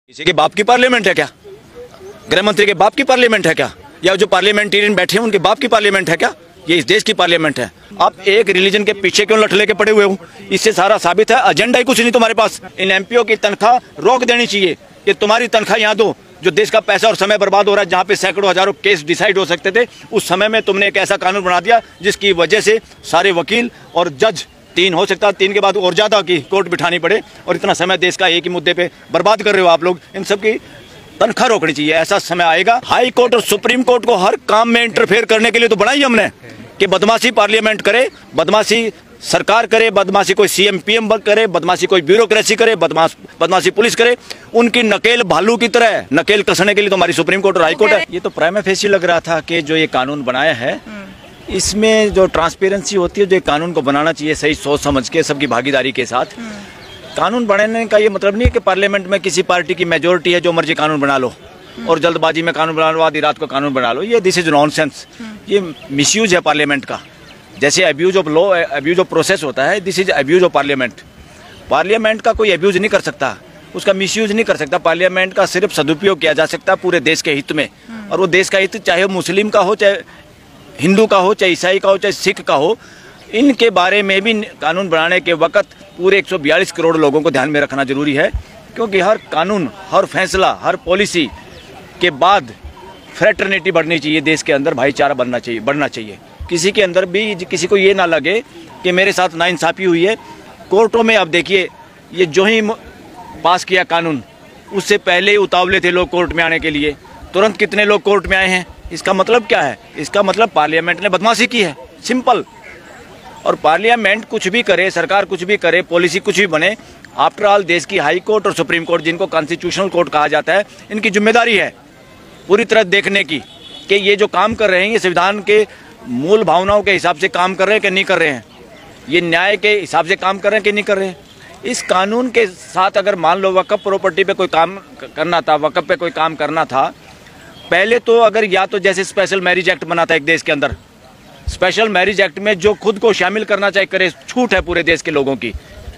किसी के बाप की पार्लियामेंट है क्या? गृह मंत्री के बाप की पार्लियामेंट है क्या? या जो पार्लियामेंटेरियन बैठे हैं उनके बाप की पार्लियामेंट है क्या? ये इस देश की पार्लियामेंट है। आप एक रिलीजन के पीछे क्यों लठ लेके पड़े हुए हो? इससे सारा साबित है एजेंडा ही कुछ नहीं तुम्हारे पास। इन एमपीओ की तनख्वाह रोक देनी चाहिए कि तुम्हारी तनख्वाह यहाँ दो। जो देश का पैसा और समय बर्बाद हो रहा है, जहाँ पे सैकड़ों हजारों केस डिसाइड हो सकते थे, उस समय में तुमने एक ऐसा कानून बना दिया जिसकी वजह से सारे वकील और जज, 3 हो सकता है, 3 के बाद और ज्यादा की कोर्ट बिठानी पड़े, और इतना समय देश का एक ही मुद्दे पे बर्बाद कर रहे हो आप लोग। इन सब की तनख्वाह रोकनी चाहिए। ऐसा समय आएगा, हाई कोर्ट और सुप्रीम कोर्ट को हर काम में इंटरफेयर करने के लिए तो बनाई हमने कि बदमाशी पार्लियामेंट करे, बदमाशी सरकार करे, बदमाशी कोई सीएम पीएम करे, बदमाशी कोई ब्यूरोक्रेसी करे, बदमाशी पुलिस करे। उनकी नकेल भालू की तरह नकेल कसने के लिए तो हमारी सुप्रीम कोर्ट और हाई कोर्ट है। ये तो प्राइमा फेसी लग रहा था कि जो ये कानून बनाया है इसमें जो ट्रांसपेरेंसी होती है, जो कानून को बनाना चाहिए सही सोच समझ के सबकी भागीदारी के साथ। कानून बनाने का ये मतलब नहीं है कि पार्लियामेंट में किसी पार्टी की मेजोरिटी है, जो मर्जी कानून बना लो और जल्दबाजी में कानून बना लो, आधी रात को कानून बना लो। ये दिस इज नॉनसेंस। ये मिसयूज है पार्लियामेंट का। जैसे abuse of law, abuse of process होता है, this is abuse of parliament. Parliament का कोई अब्यूज नहीं कर सकता, उसका मिसयूज नहीं कर सकता। पार्लियामेंट का सिर्फ सदुपयोग किया जा सकता है पूरे देश के हित में, और वो देश का हित चाहे मुस्लिम का हो, चाहे हिंदू का हो, चाहे ईसाई का हो, चाहे सिख का हो। इनके बारे में भी कानून बनाने के वक्त पूरे 142 करोड़ लोगों को ध्यान में रखना जरूरी है, क्योंकि हर कानून, हर फैसला, हर पॉलिसी के बाद फ्रेटर्निटी बढ़नी चाहिए देश के अंदर, भाईचारा बढ़ना चाहिए। किसी के अंदर भी किसी को ये ना लगे कि मेरे साथ नाइंसाफी हुई है। कोर्टों में आप देखिए, ये जो ही पास किया कानून, उससे पहले ही उतावले थे लोग कोर्ट में आने के लिए। तुरंत कितने लोग कोर्ट में आए हैं? इसका मतलब क्या है? इसका मतलब पार्लियामेंट ने बदमाशी की है, सिंपल। और पार्लियामेंट कुछ भी करे, सरकार कुछ भी करे, पॉलिसी कुछ भी बने, आफ्टर ऑल देश की हाई कोर्ट और सुप्रीम कोर्ट, जिनको कॉन्स्टिट्यूशनल कोर्ट कहा जाता है, इनकी जिम्मेदारी है पूरी तरह देखने की कि ये जो काम कर रहे हैं ये संविधान के मूल भावनाओं के हिसाब से काम कर रहे हैं कि नहीं कर रहे हैं, ये न्याय के हिसाब से काम कर रहे हैं कि नहीं कर रहे हैं। इस कानून के साथ अगर मान लो वक्फ प्रॉपर्टी पे कोई काम करना था, वक्फ पे कोई काम करना था, पहले तो अगर या तो जैसे स्पेशल मैरिज एक्ट बना था एक देश के अंदर, स्पेशल मैरिज एक्ट में जो खुद को शामिल करना चाहे करे, छूट है पूरे देश के लोगों की।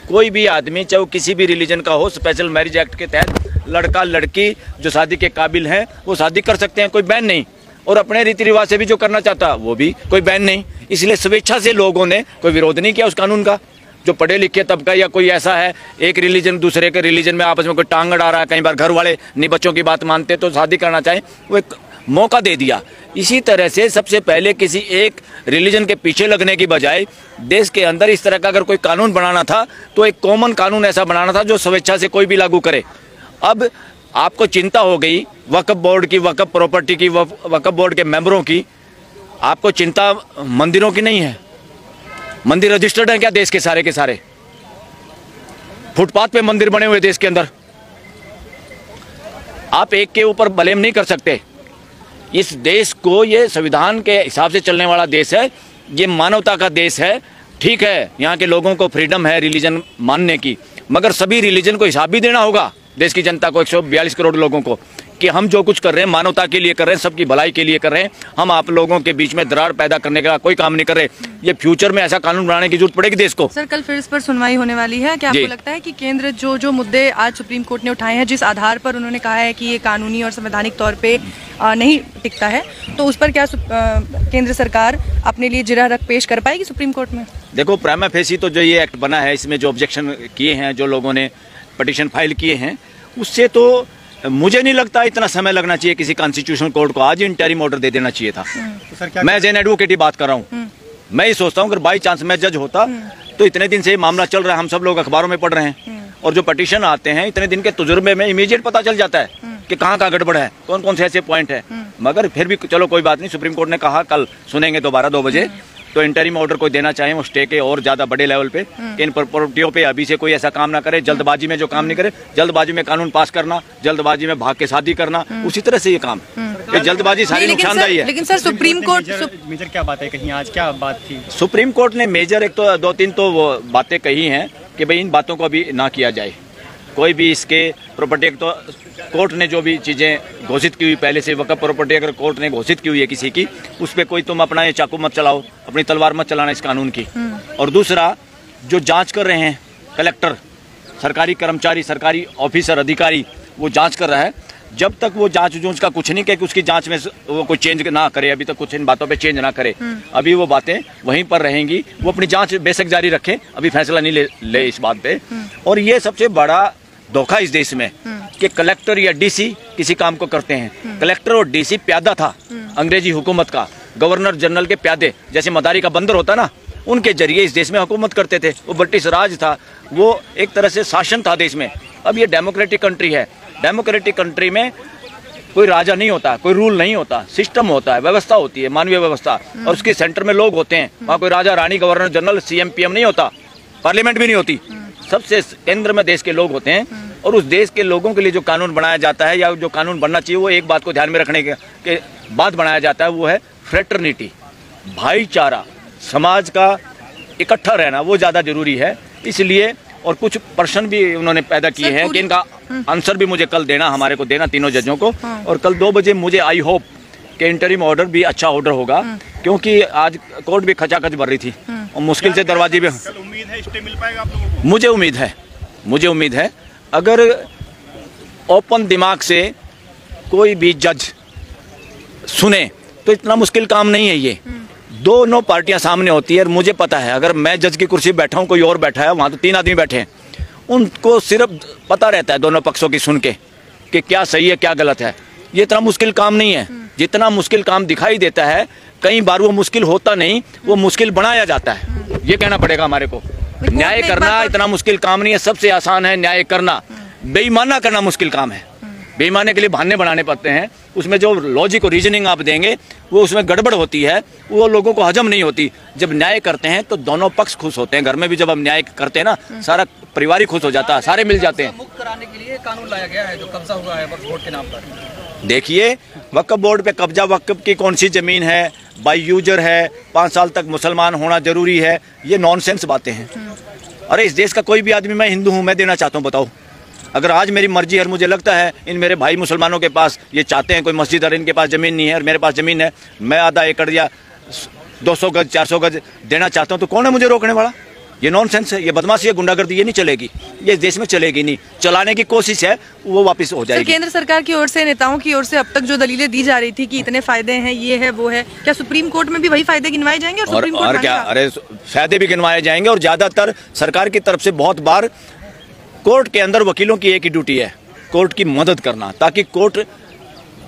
कोई भी आदमी चाहे वो किसी भी रिलीजन का हो, स्पेशल मैरिज एक्ट के तहत लड़का लड़की जो शादी के काबिल हैं वो शादी कर सकते हैं, कोई बैन नहीं। और अपने रीति रिवाज से भी जो करना चाहता है वो भी कोई बैन नहीं। इसलिए स्वेच्छा से लोगों ने कोई विरोध नहीं किया उस कानून का। जो पढ़े लिखे तबका या कोई ऐसा है, एक रिलीजन दूसरे के रिलीजन में आपस में कोई टांग अड़ा रहा है, कई बार घर वाले नहीं बच्चों की बात मानते तो शादी करना चाहे, वो एक मौका दे दिया। इसी तरह से सबसे पहले किसी एक रिलीजन के पीछे लगने की बजाय देश के अंदर इस तरह का अगर कोई कानून बनाना था तो एक कॉमन कानून ऐसा बनाना था जो स्वेच्छा से कोई भी लागू करे। अब आपको चिंता हो गई वक्फ बोर्ड की, वक्फ प्रॉपर्टी की, वक्फ बोर्ड के मेंबरों की, आपको चिंता मंदिरों की नहीं है। मंदिर रजिस्टर्ड है क्या देश के सारे? फुटपाथ पे मंदिर बने हुए देश के अंदर। आप एक के ऊपर ब्लेम नहीं कर सकते। इस देश को, ये संविधान के हिसाब से चलने वाला देश है, ये मानवता का देश है। ठीक है, यहाँ के लोगों को फ्रीडम है रिलीजन मानने की, मगर सभी रिलीजन को हिसाब भी देना होगा देश की जनता को, 142 करोड़ लोगों को, कि हम जो कुछ कर रहे हैं मानवता के लिए कर रहे हैं, सबकी भलाई के लिए कर रहे हैं। हम आप लोगों के बीच में दरार पैदा करने का कोई काम नहीं कर रहे। ये फ्यूचर में ऐसा कानून बनाने की जरूरत पड़ेगी देश को। सर, कल फिर इस पर सुनवाई होने वाली है। क्या आपको लगता है कि केंद्र जो मुद्दे आज सुप्रीम कोर्ट ने उठाए हैं, जिस आधार पर उन्होंने कहा है कि ये कानूनी और संवैधानिक तौर पे नहीं टिकता है, तो उस पर क्या केंद्र सरकार अपने लिए जिरह रख पेश कर पाएगी सुप्रीम कोर्ट में? देखो, प्राइमा फेसी तो जो ये एक्ट बना है, इसमें जो ऑब्जेक्शन किए हैं, जो लोगों ने पिटीशन फाइल किए हैं, उससे तो मुझे नहीं लगता इतना समय लगना चाहिए किसी कॉन्स्टिट्यूशनल कोर्ट को। आज ही इंटरिम ऑर्डर दे देना चाहिए था। तो मैं एज एन एडवोकेट ही बात कर रहा हूँ। मैं ही सोचता हूँ अगर बाई चांस मैं जज होता तो इतने दिन से ये मामला चल रहा है, हम सब लोग अखबारों में पढ़ रहे हैं, और जो पिटीशन आते हैं इतने दिन के तजुर्बे में इमीडिएट पता चल जाता है कि कहाँ गड़बड़ है, कौन कौन से ऐसे पॉइंट है। मगर फिर भी चलो कोई बात नहीं, सुप्रीम कोर्ट ने कहा कल सुनेंगे दोबारा 2 बजे, तो इंटरिम ऑर्डर कोई देना चाहे वो स्टे के और ज्यादा बड़े लेवल पे, इन प्रॉपर्टियों पे अभी से कोई ऐसा काम ना करे, जल्दबाजी में जो काम नहीं करे। जल्दबाजी में कानून पास करना, जल्दबाजी में भाग के शादी करना, उसी तरह से ये काम, ये जल्दबाजी सारी नुकसानदायी है। लेकिन सर, सुप्रीम कोर्ट मेजर क्या बात है कहीं, आज क्या बात थी? सुप्रीम कोर्ट ने मेजर एक तो 2-3 तो वो बातें कही हैं कि भाई इन बातों को अभी ना किया जाए। कोई भी इसके प्रॉपर्टी, तो कोर्ट ने जो भी चीज़ें घोषित की हुई पहले से, वक्फ प्रॉपर्टी अगर कोर्ट ने घोषित की हुई है किसी की, उस पर कोई तुम अपना ये चाकू मत चलाओ, अपनी तलवार मत चलाना इस कानून की। और दूसरा, जो जांच कर रहे हैं कलेक्टर, सरकारी कर्मचारी, सरकारी ऑफिसर, अधिकारी, वो जांच कर रहा है। जब तक वो जांच का कुछ नहीं कहे कि उसकी जांच में वो कोई चेंज ना करे, अभी तक कुछ इन बातों पे चेंज ना करे, अभी वो बातें वहीं पर रहेंगी। वो अपनी जांच बेशक जारी रखे, अभी फैसला नहीं ले इस बात पे। और ये सबसे बड़ा धोखा इस देश में कि कलेक्टर या डीसी किसी काम को करते हैं। कलेक्टर और डीसी प्यादा था अंग्रेजी हुकूमत का, गवर्नर जनरल के प्यादे, जैसे मदारी का बंदर होता ना, उनके जरिए इस देश में हुकूमत करते थे। वो ब्रिटिश राज था, वो एक तरह से शासन था देश में। अब ये डेमोक्रेटिक कंट्री है। डेमोक्रेटिक कंट्री में कोई राजा नहीं होता, कोई रूल नहीं होता, सिस्टम होता है, व्यवस्था होती है, मानवीय व्यवस्था, और उसके सेंटर में लोग होते हैं। वहाँ कोई Raja Rani, governor general, CM PM नहीं होता, पार्लियामेंट भी नहीं होती। सबसे केंद्र में देश के लोग होते हैं। और उस देश के लोगों के लिए जो कानून बनाया जाता है या जो कानून बनना चाहिए, वो एक बात को ध्यान में रखने के बाद बनाया जाता है, वो है फ्रेटर्निटी, भाईचारा, समाज का इकट्ठा रहना, वो ज़्यादा जरूरी है। इसलिए और कुछ प्रश्न भी उन्होंने पैदा किए हैं कि इनका आंसर भी मुझे कल देना, हमारे को देना, तीनों जजों को। और कल 2 बजे मुझे आई होप कि इंटरिम ऑर्डर भी अच्छा ऑर्डर होगा, क्योंकि आज कोर्ट भी खचाखच भर रही थी और मुश्किल से दरवाजे भी। उम्मीद है स्टे मिल पाएगा आप लोगों को? मुझे उम्मीद है अगर ओपन दिमाग से कोई भी जज सुने तो इतना मुश्किल काम नहीं है ये। दोनों पार्टियां सामने होती है और मुझे पता है अगर मैं जज की कुर्सी बैठा हूं, कोई और बैठा है वहां, तो 3 आदमी बैठे हैं, उनको सिर्फ पता रहता है दोनों पक्षों की सुन के कि क्या सही है क्या गलत है। ये इतना मुश्किल काम नहीं है जितना मुश्किल काम दिखाई देता है। कई बार वो मुश्किल होता नहीं, वो मुश्किल बनाया जाता है। ये कहना पड़ेगा हमारे को। न्याय करना इतना मुश्किल काम नहीं है, सबसे आसान है न्याय करना। बेईमाना करना मुश्किल काम है। बेईमाने के लिए बहाने बनाने पड़ते हैं, उसमें जो लॉजिक और रीजनिंग आप देंगे वो उसमें गड़बड़ होती है, वो लोगों को हजम नहीं होती। जब न्याय करते हैं तो दोनों पक्ष खुश होते हैं। घर में भी जब हम न्याय करते हैं ना, सारा परिवार ही खुश हो जाता है, सारे मिल जाते हैं। मुक्त कराने के लिए कानून लाया गया है जो कब्जा हुआ है वक्फ बोर्ड के नाम पर। देखिए, वक्फ बोर्ड पे कब्जा, वक्फ की कौन सी जमीन है, बाई यूजर है, 5 साल तक मुसलमान होना जरूरी है, ये नॉनसेंस बातें हैं। अरे इस देश का कोई भी आदमी, मैं हिंदू हूँ, मैं देना चाहता हूँ, बताओ। अगर आज मेरी मर्जी है और मुझे लगता है इन मेरे भाई मुसलमानों के पास ये चाहते हैं कोई मस्जिद और इनके पास ज़मीन नहीं है और मेरे पास ज़मीन है, मैं आधा एकड़ या 200 गज 400 गज देना चाहता हूँ, तो कौन है मुझे रोकने वाला? ये नॉनसेंस है, ये बदमाशी है, गुंडागर्दी, ये नहीं चलेगी, ये इस देश में चलेगी नहीं। चलाने की कोशिश है वो वापस हो जाएगी। केंद्र सरकार की ओर से, नेताओं की ओर से अब तक जो दलीलें दी जा रही थी कि इतने फायदे हैं, ये है वो है, क्या सुप्रीम कोर्ट में भी वही फायदे गिनवाए जाएंगे? और क्या, अरे फायदे भी गिनवाए जाएंगे। और ज्यादातर सरकार की तरफ से बहुत बार कोर्ट के अंदर वकीलों की एक ही ड्यूटी है, कोर्ट की मदद करना, ताकि कोर्ट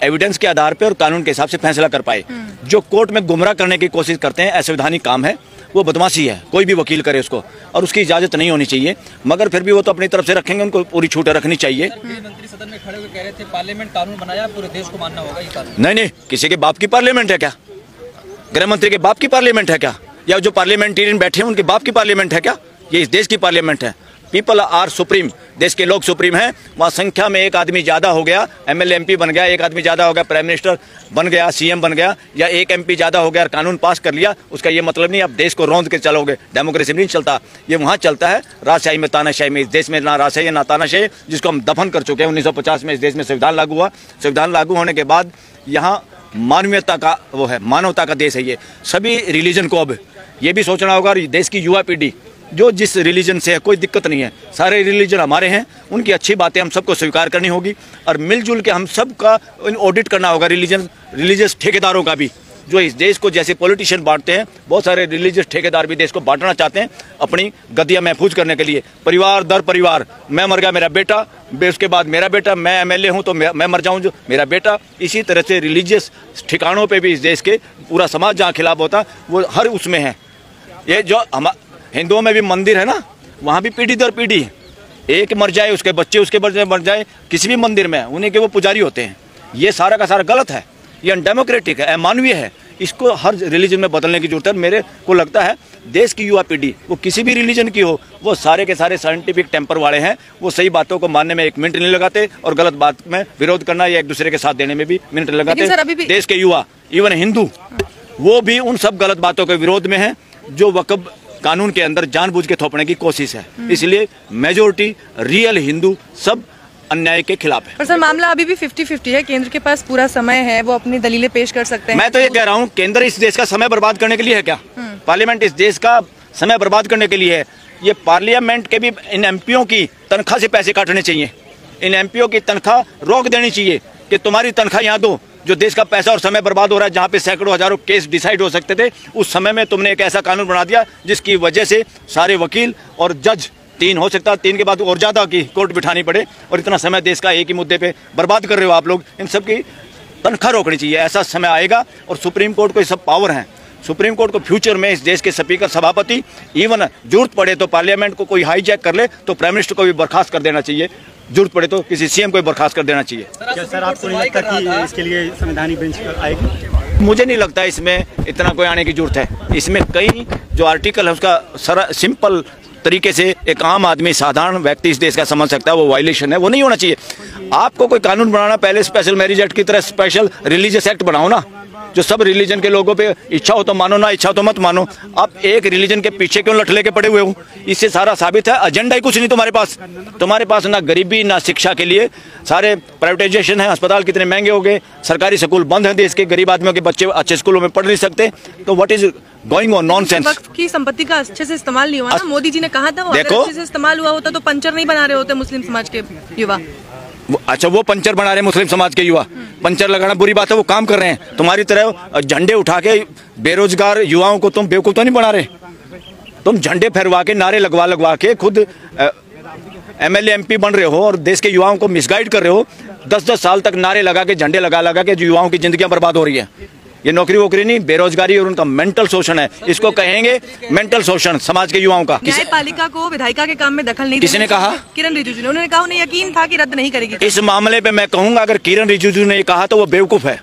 एविडेंस के आधार पर और कानून के हिसाब से फैसला कर पाए। जो कोर्ट में गुमराह करने की कोशिश करते हैं, असंवैधानिक काम है, वो बदमाशी है, कोई भी वकील करे उसको, और उसकी इजाजत नहीं होनी चाहिए। मगर फिर भी वो तो अपनी तरफ से रखेंगे, उनको पूरी छूट रखनी चाहिए। मंत्री सदन में खड़े हुए कह रहे थे पार्लियामेंट कानून बनाया, पूरे देश को मानना होगा ये कानून। नहीं, किसी के बाप की पार्लियामेंट है क्या? गृह मंत्री के बाप की पार्लियामेंट है क्या? या जो पार्लियामेंटेरियन बैठे हैं उनके बाप की पार्लियामेंट है क्या? ये इस देश की पार्लियामेंट है। पीपल आर सुप्रीम, देश के लोग सुप्रीम हैं। वहाँ संख्या में एक आदमी ज़्यादा हो गया, एमएलए एमपी बन गया, एक आदमी ज़्यादा हो गया, प्राइम मिनिस्टर बन गया, सीएम बन गया, या एक एमपी ज़्यादा हो गया और कानून पास कर लिया, उसका ये मतलब नहीं आप देश को रौंद के चलोगे। डेमोक्रेसी में नहीं चलता, ये वहाँ चलता है राजशाही में, तानाशाही में। इस देश में ना राजशाही है ना तानाशाही, जिसको हम दफन कर चुके हैं। 1950 में इस देश में संविधान लागू हुआ। संविधान लागू होने के बाद यहाँ मानवीयता का वो है, मानवता का देश है ये। सभी रिलीजन को अब ये भी सोचना होगा, देश की युवा पीढ़ी जो जिस रिलीजन से है, कोई दिक्कत नहीं है, सारे रिलीजन हमारे हैं, उनकी अच्छी बातें हम सबको स्वीकार करनी होगी और मिलजुल के हम सबका ऑडिट करना होगा। रिलीजियस ठेकेदारों का भी, जो इस देश को जैसे पॉलिटिशियन बांटते हैं, बहुत सारे रिलीजियस ठेकेदार भी देश को बांटना चाहते हैं अपनी गद्दियाँ महफूज करने के लिए। परिवार दर परिवार, मैं मर गया मेरा बेटा, उसके बाद मेरा बेटा, मैं एमएलए हूँ तो मैं मर जाऊँ जो मेरा बेटा। इसी तरह से रिलीजियस ठिकानों पर भी इस देश के पूरा समाज जहाँ खिलाफ होता वो हर उसमें है। ये जो हम हिंदुओं में भी मंदिर है ना, वहाँ भी पीढ़ी दर पीढ़ी एक मर जाए, उसके बच्चे उसके बच्चे मर जाए, किसी भी मंदिर में उन्हीं के वो पुजारी होते हैं। ये सारा का सारा गलत है, ये अनडेमोक्रेटिक है, अमानवीय है। इसको हर रिलीजन में बदलने की जरूरत है। मेरे को लगता है देश की युवा पीढ़ी, वो किसी भी रिलीजन की हो, वो सारे के सारे साइंटिफिक टेम्पर वाले हैं। वो सही बातों को मानने में 1 मिनट नहीं लगाते और गलत बात में विरोध करना या एक दूसरे के साथ देने में भी मिनट लगाते। देश के युवा, इवन हिंदू, वो भी उन सब गलत बातों के विरोध में है जो वक्फ कानून के अंदर जानबूझ के थोपने की कोशिश है। इसलिए मेजोरिटी रियल हिंदू सब अन्याय के खिलाफ है। पर सर मामला अभी भी 50-50 है, केंद्र के पास पूरा समय है, वो अपनी दलीलें पेश कर सकते हैं। मैं तो ये कह रहा हूँ, केंद्र इस देश का समय बर्बाद करने के लिए है क्या? पार्लियामेंट इस देश का समय बर्बाद करने के लिए है। ये पार्लियामेंट के भी इन एमपीओं की तनख्वाह से पैसे काटने चाहिए। इन एमपीओ की तनख्वाह रोक देनी चाहिए कि तुम्हारी तनख्वाह यहाँ दो। जो देश का पैसा और समय बर्बाद हो रहा है, जहाँ पे सैकड़ों हजारों केस डिसाइड हो सकते थे, उस समय में तुमने एक ऐसा कानून बना दिया जिसकी वजह से सारे वकील और जज, 3 हो सकता है, 3 के बाद और ज़्यादा की कोर्ट बिठानी पड़े, और इतना समय देश का एक ही मुद्दे पे बर्बाद कर रहे हो आप लोग। इन सब की तनख्वाह रोकनी चाहिए। ऐसा समय आएगा और सुप्रीम कोर्ट को ये सब पावर हैं। सुप्रीम कोर्ट को फ्यूचर में इस देश के स्पीकर, सभापति, इवन जरूरत पड़े तो पार्लियामेंट को कोई हाईजैक कर ले तो प्राइम मिनिस्टर को भी बर्खास्त कर देना चाहिए, जरूरत पड़े तो किसी सीएम को भी बर्खास्त कर देना चाहिए। क्या सर आपको नहीं लगता कि इसके लिए संवैधानिक बेंच आएगी? मुझे नहीं लगता इसमें इतना कोई आने की जरूरत है। इसमें कई जो आर्टिकल है उसका सिंपल तरीके से एक आम आदमी, साधारण व्यक्ति इस देश का समझ सकता है वो वायलेशन है, वो नहीं होना चाहिए। आपको कोई कानून बनाना, पहले स्पेशल मैरिज एक्ट की तरह स्पेशल रिलीजियस एक्ट बनाओ ना, जो सब रिलीजन के लोगों पे इच्छा हो तो मानो, ना इच्छा तो मत मानो। आप एक रिलीजन के पीछे क्यों लठ लेके पड़े हुए हो? इससे सारा साबित है एजेंडा ही कुछ नहीं तुम्हारे पास। तुम्हारे पास ना गरीबी ना शिक्षा के लिए, सारे प्राइवेटाइजेशन है, अस्पताल कितने महंगे हो गए, सरकारी स्कूल बंद हैं, देश के गरीब आदमियों के बच्चे अच्छे स्कूलों में पढ़ नहीं सकते। तो what is going on? Nonsense. वक्फ की संपत्ति का अच्छे से इस्तेमाल नहीं हुआ ना, मोदी जी ने कहा था। वो देखो, अगर अच्छे से इस्तेमाल हुआ होता तो पंचर नहीं बना रहे होते मुस्लिम समाज के युवा। अच्छा, वो पंचर बना रहे हैं मुस्लिम समाज के युवा। पंचर लगाना बुरी बात है, वो काम कर रहे हैं। तुम्हारी तरह झंडे उठा के बेरोजगार युवाओं को तुम बेवकूफ तो नहीं बना रहे। तुम झंडे फहरवा के, नारे लगवा के खुद एमएलए एमपी बन रहे हो और देश के युवाओं को मिसगाइड कर रहे हो। 10-10 साल तक नारे लगा के, झंडे लगा के जो युवाओं की जिंदगियां बर्बाद हो रही है। ये नौकरी वोकरी नहीं, बेरोजगारी और उनका मेंटल शोषण है। इसको कहेंगे मेंटल शोषण समाज के युवाओं का। न्यायपालिका को विधायिका के काम में दखल नहीं, किसने कहा? किरण रिजिजू ने। उन्होंने कहा उन्हें यकीन था कि रद्द नहीं करेगी। इस मामले पे मैं कहूंगा, अगर किरण रिजिजू ने कहा तो वो बेवकूफ है।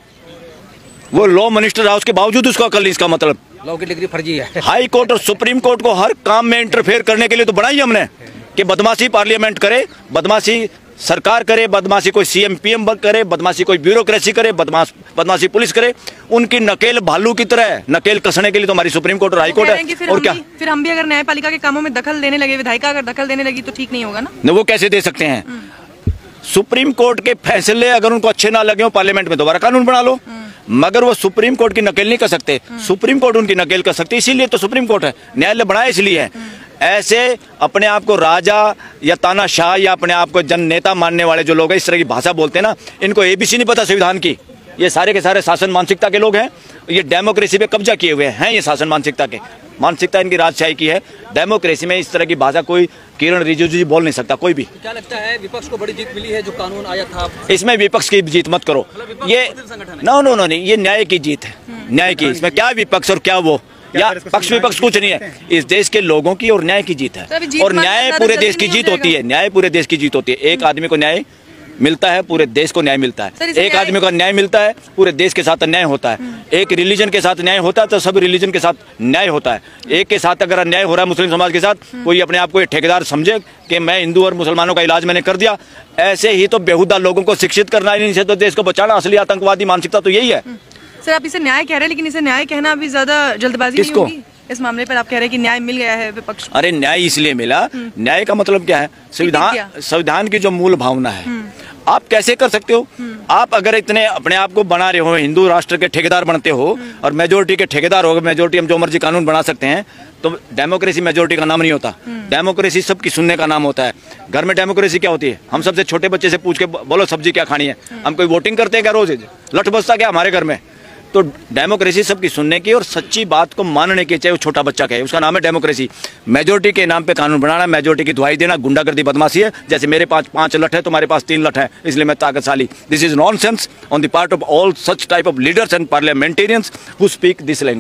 वो लॉ मिनिस्टर रहा, उसके बावजूद उसको अकल नहीं। इसका मतलब लॉ की डिग्री फर्जी है। हाई कोर्ट और सुप्रीम कोर्ट को हर काम में इंटरफेयर करने के लिए तो बनाई हमने कि बदमाशी पार्लियामेंट करे, बदमाशी सरकार करे, बदमाशी कोई सीएम पीएम करे, बदमाशी कोई ब्यूरोक्रेसी करे, बदमाशी पुलिस करे। उनकी नकेल भालू की तरह है। नकेल कसने के लिए तो हमारी सुप्रीम कोर्ट और हाई कोर्ट है। और क्या फिर हम भी अगर न्यायपालिका के कामों में दखल देने लगे, विधायिका अगर दखल देने लगी तो ठीक नहीं होगा ना? वो कैसे दे सकते हैं? सुप्रीम कोर्ट के फैसले अगर उनको अच्छे ना लगे हो, पार्लियामेंट में दोबारा कानून बना लो। मगर वो सुप्रीम कोर्ट की नकेल नहीं कर सकते। सुप्रीम कोर्ट उनकी नकेल कर सकती, इसीलिए तो सुप्रीम कोर्ट है, न्यायालय बनाया इसलिए है। ऐसे अपने आप को राजा या तानाशाह या अपने आप को जन नेता मानने वाले जो लोग हैं, इस तरह की भाषा बोलते हैं ना, इनको एबीसी नहीं पता संविधान की। ये सारे के सारे शासन मानसिकता के लोग हैं। ये डेमोक्रेसी पे कब्जा किए हुए हैं। ये शासन मानसिकता के, मानसिकता इनकी राजशाही की है। डेमोक्रेसी में इस तरह की भाषा कोई किरण रिजिजू जी बोल नहीं सकता, कोई भी। क्या लगता है विपक्ष को बड़ी जीत मिली है जो कानून आया था? इसमें विपक्ष की जीत मत करो। ये नो, नहीं, ये न्याय की जीत है, न्याय की। इसमें क्या विपक्ष और क्या वो, या पक्ष विपक्ष कुछ नहीं है। इस देश के लोगों की और न्याय की जीत है। और न्याय पूरे देश की जीत होती है। न्याय पूरे देश की जीत होती है। एक आदमी को न्याय मिलता है, पूरे देश को न्याय मिलता है। एक आदमी को न्याय मिलता है, पूरे देश के साथ न्याय होता है। एक रिलीजन के साथ न्याय होता है तो सब रिलीजन के साथ न्याय होता है। एक के साथ अगर अन्याय हो रहा है मुस्लिम समाज के साथ, कोई अपने आप को ठेकेदार समझे कि मैं हिंदू और मुसलमानों का इलाज मैंने कर दिया, ऐसे ही तो बेहुदा लोगों को शिक्षित करना, इनसे तो देश को बचाना। असली आतंकवादी मानसिकता तो यही है। सर, आप इसे न्याय कह रहे हैं, लेकिन इसे न्याय कहना अभी ज्यादा जल्दबाजी नहीं होगी इस मामले पर? आप कह रहे हैं कि न्याय मिल गया है विपक्ष को। अरे न्याय इसलिए मिला, न्याय का मतलब क्या है? संविधान की जो मूल भावना है, आप कैसे कर सकते हो? आप अगर इतने अपने आप को बना रहे हो, हिंदू राष्ट्र के ठेकेदार बनते हो और मेजोरिटी के ठेकेदार हो, मेजोरिटी हम जो मर्जी कानून बना सकते हैं, तो डेमोक्रेसी मेजोरिटी का नाम नहीं होता। डेमोक्रेसी सबकी सुनने का नाम होता है। घर में डेमोक्रेसी क्या होती है? हम सबसे छोटे बच्चे से पूछ के बोलो सब्जी क्या खानी है, हम कोई वोटिंग करते हैं क्या? रोज लठ बसता क्या हमारे घर में? तो डेमोक्रेसी सबकी सुनने की और सच्ची बात को मानने की, चाहे वो छोटा बच्चा कहे, उसका नाम है डेमोक्रेसी। मेजोरिटी के नाम पे कानून बनाना, मेजोरिटी की दुहाई देना गुंडागर्दी बदमाशी है। जैसे मेरे पास 5 लठ है, तुम्हारे पास 3 लठ है, इसलिए मैं ताकतशाली। This is nonsense on the part of all such type of leaders and parliamentarians who speak this language.